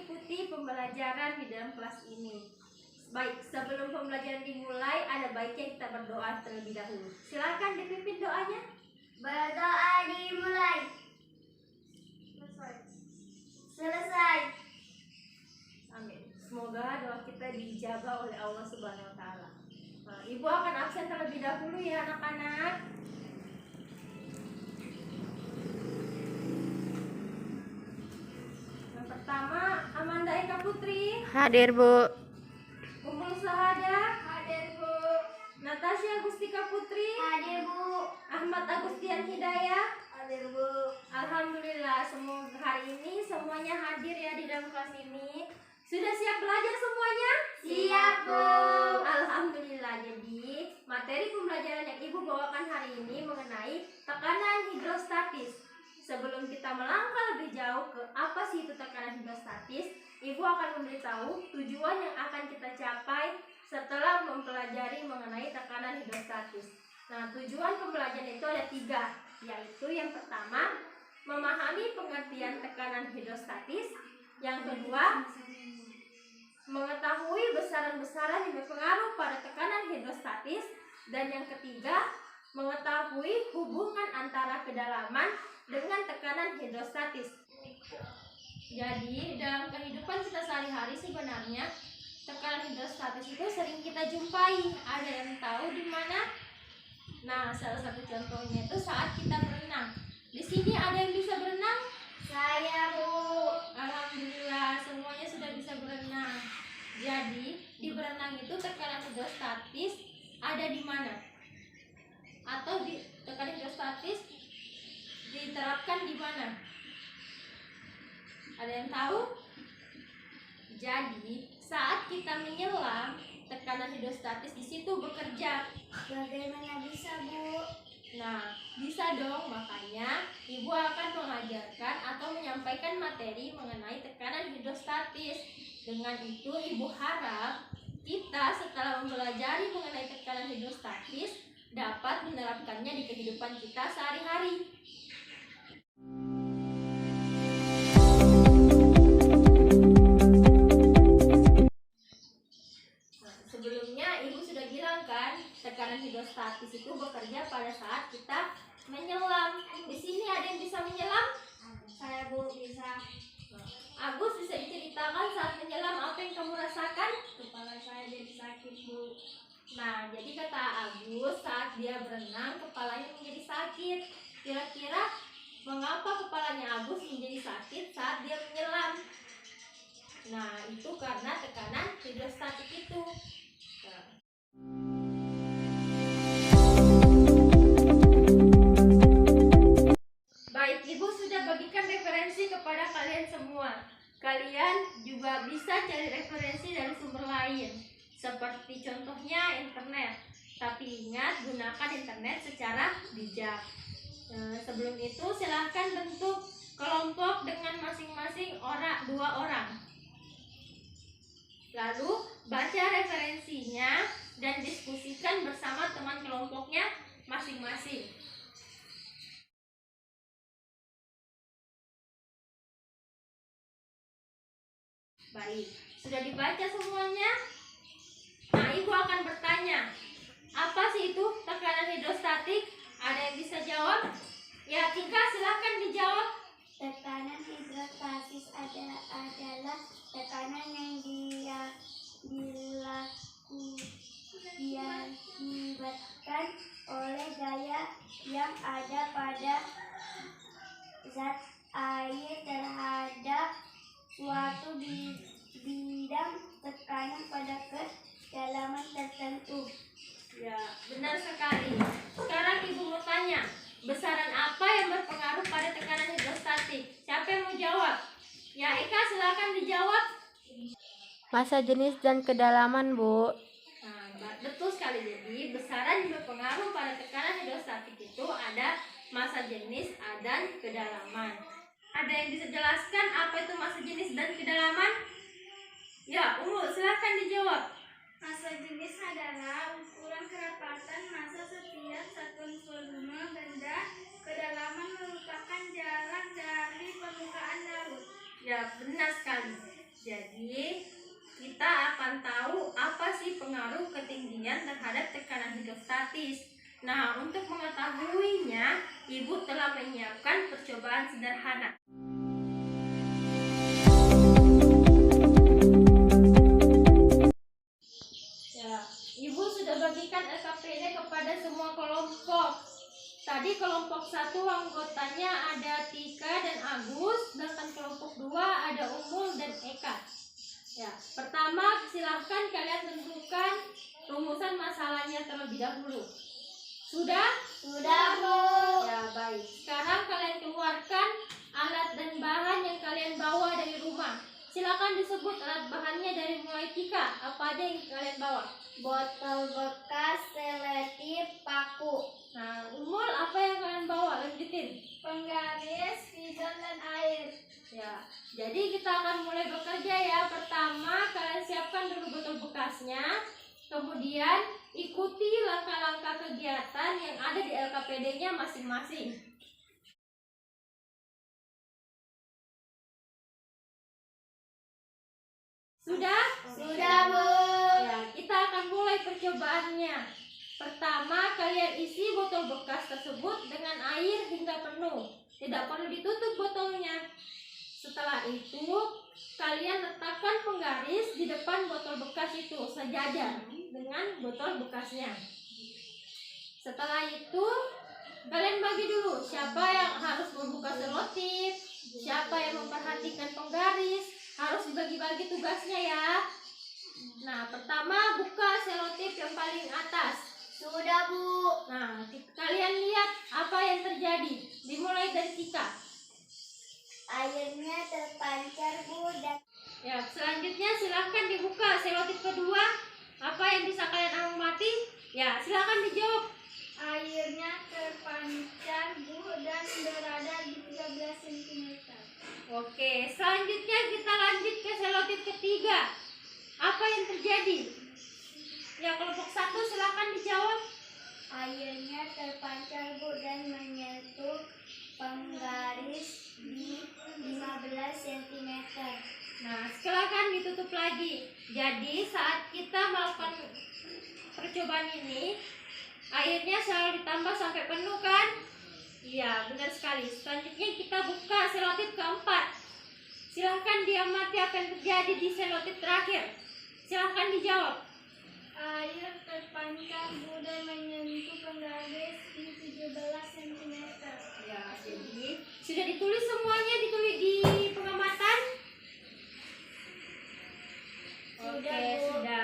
mengikuti pembelajaran di dalam kelas ini. Baik, sebelum pembelajaran dimulai, ada baiknya kita berdoa terlebih dahulu. Silakan dipimpin doanya. Berdoa dimulai. Selesai. Amin. Semoga doa kita dijabah oleh Allah Subhanahu wa taala. Nah, Ibu akan absen terlebih dahulu ya anak-anak. Yang pertama, Amanda Eka Putri. Hadir, Bu. Ummul Sahada. Hadir, Bu. Natasha Agustika Putri. Hadir, Bu. Ahmad Agustian Hidayah. Hadir, Bu. Alhamdulillah, semoga hari ini semuanya hadir ya di dalam kelas ini. Sudah siap belajar semuanya? Siap, Bu. Alhamdulillah. Jadi, materi pembelajaran yang Ibu bawakan hari ini mengenai tekanan hidrostatis. Sebelum kita melangkah lebih jauh ke apa sih itu tekanan hidrostatis, Ibu akan memberitahu tujuan yang akan kita capai setelah mempelajari mengenai tekanan hidrostatis. Nah, tujuan pembelajaran itu ada 3, yaitu yang pertama, memahami pengertian tekanan hidrostatis. Yang kedua, mengetahui besaran-besaran yang berpengaruh pada tekanan hidrostatis. Dan yang ketiga, mengetahui hubungan antara kedalaman dengan tekanan hidrostatis. Jadi, dalam kehidupan kita sehari-hari sebenarnya tekanan hidrostatis itu sering kita jumpai. Ada yang tahu di mana? Nah, salah satu contohnya itu saat kita berenang. Di sini ada yang bisa berenang? Saya, Bu. Alhamdulillah, semuanya sudah bisa berenang. Jadi, di berenang itu tekanan hidrostatis ada di mana? Atau tekanan hidrostatis diterapkan di mana? Ada yang tahu? Jadi, saat kita menyelam, tekanan hidrostatis di situ bekerja. Bagaimana bisa, Bu? Nah, bisa dong. Makanya Ibu akan mengajarkan atau menyampaikan materi mengenai tekanan hidrostatis. Dengan itu, Ibu harap kita setelah mempelajari mengenai tekanan hidrostatis dapat menerapkannya di kehidupan kita sehari-hari. Sebelumnya Ibu sudah bilang kan, tekanan hidrostatis itu bekerja pada saat kita menyelam. Di sini ada yang bisa menyelam? Saya, Bu, bisa. Agus, bisa diceritakan saat menyelam apa yang kamu rasakan? Kepala saya jadi sakit, Bu. Nah, jadi kata Agus, saat dia berenang kepalanya menjadi sakit. Kira-kira mengapa kepalanya Agus menjadi sakit saat dia menyelam? Nah, itu karena tekanan hidrostatik itu. Baik, Ibu sudah bagikan referensi kepada kalian semua. Kalian juga bisa cari referensi dari sumber lain, seperti contohnya internet. Tapi ingat, gunakan internet secara bijak. Sebelum itu, silahkan bentuk kelompok dengan masing-masing 2 orang. Lalu, baca referensinya dan diskusikan bersama teman kelompoknya masing-masing. Baik, sudah dibaca semuanya? Nah, Ibu akan bertanya, apa sih itu tekanan hidrostatik? Ada yang bisa jawab? Ya, Tika, silahkan dijawab. Tekanan hidrostatis adalah tekanan yang diakibatkan oleh gaya yang ada pada zat air terhadap suatu bidang tekanan pada kedalaman tertentu. Ya, benar sekali. Sekarang Ibu mau tanya, besaran apa yang berpengaruh pada tekanan hidrostatik? Siapa yang mau jawab? Ya, Eka, silakan dijawab. Massa jenis dan kedalaman, Bu. Nah, betul sekali. Jadi, besaran yang berpengaruh pada tekanan hidrostatik itu ada massa jenis dan kedalaman. Ada yang bisa jelaskan apa itu massa jenis dan kedalaman? Ya, silakan dijawab. Massa jenis adalah ukuran kerapatan massa setiap satuan volume benda. Kedalaman merupakan jarak dari permukaan laut. Ya, benar sekali. Jadi kita akan tahu apa sih pengaruh ketinggian terhadap tekanan hidrostatis. Nah, untuk mengetahuinya, Ibu telah menyiapkan percobaan sederhana. Ya, Ibu sudah bagikan LKPD kepada semua kelompok. Tadi kelompok 1 anggotanya ada Tika dan Agus, sedangkan kelompok 2 ada Umul dan Eka. Ya, pertama silahkan kalian tentukan rumusan masalahnya terlebih dahulu. Sudah? Sudah, Bu. Ya, baik. Sekarang kalian keluarkan alat dan bahan yang kalian bawa dari rumah. Silakan disebut alat bahannya dari mulai Tika. Apa aja yang kalian bawa? Botol bekas, selotip, paku, Nah, Umul apa yang kalian bawa? Lanjutin. penggaris, pidon, dan air. Ya, jadi kita akan mulai bekerja ya. Pertama, kalian siapkan dulu botol bekasnya. Kemudian, ikuti langkah-langkah kegiatan yang ada di LKPD-nya masing-masing. Sudah? Sudah, Bu. Ya, kita akan mulai percobaannya. Pertama, kalian isi botol bekas tersebut dengan air hingga penuh. Tidak perlu ditutup botolnya. Setelah itu, kalian letakkan penggaris di depan botol bekas itu sejajar dengan botol bekasnya. Setelah itu, kalian bagi dulu siapa yang harus membuka selotip, siapa yang memperhatikan penggaris, harus dibagi-bagi tugasnya ya. Nah, pertama buka selotip yang paling atas. Sudah, Bu. Nah, kalian lihat apa yang terjadi. Dimulai dari Tika. Airnya terpancar, Bu, dan Ya, selanjutnya silahkan dibuka selotip kedua. Apa yang bisa kalian amati? Ya, silahkan dijawab. airnya terpancar, Bu, dan berada di 13 cm. Oke, selanjutnya kita lanjut ke selotip ketiga. Apa yang terjadi? Ya, kelompok 1 silahkan dijawab. Airnya terpancar, Bu, dan menyentuh penggaris di 15 cm. Nah, silahkan ditutup lagi. Jadi, saat kita melakukan percobaan ini, airnya selalu ditambah sampai penuh kan? Iya, benar sekali. Selanjutnya kita buka selotip keempat. Silahkan diamati apa yang terjadi di selotip terakhir. Silahkan dijawab. Air terpancar, Bu, dan menyentuh penggaris di 17 cm. Ya, jadi sudah ditulis semuanya ditulis di pengamatan? Oke, Sudah, Bu. sudah.